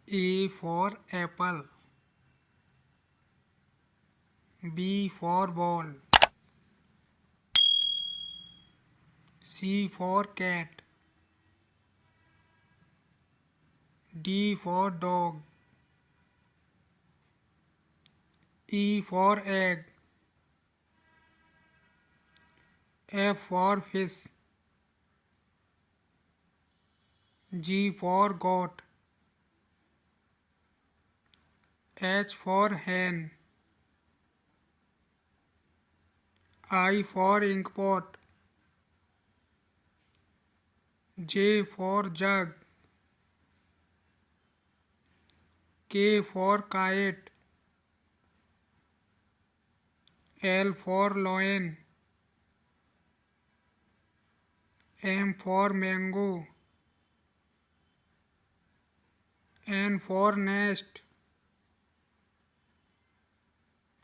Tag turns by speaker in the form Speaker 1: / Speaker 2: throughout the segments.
Speaker 1: A for apple. B for ball. C for cat. D for dog. E for egg. F for fish. G for goat. H for hen. I for inkpot. J for jug. K for kite. L for lion. M for mango. N for nest.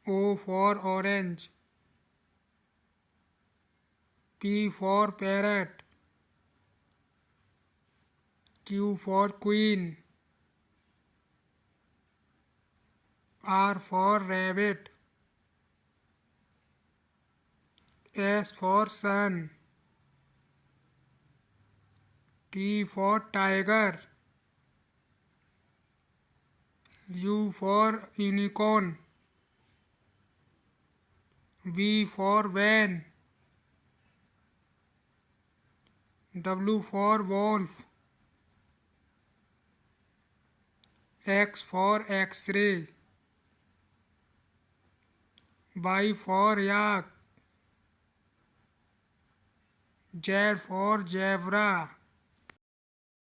Speaker 1: O for orange. P for parrot. Q for queen. R for rabbit. S for sun. T for tiger. U for unicorn. V for van. W for wolf. X for X-ray. Y for yak. Z for zebra.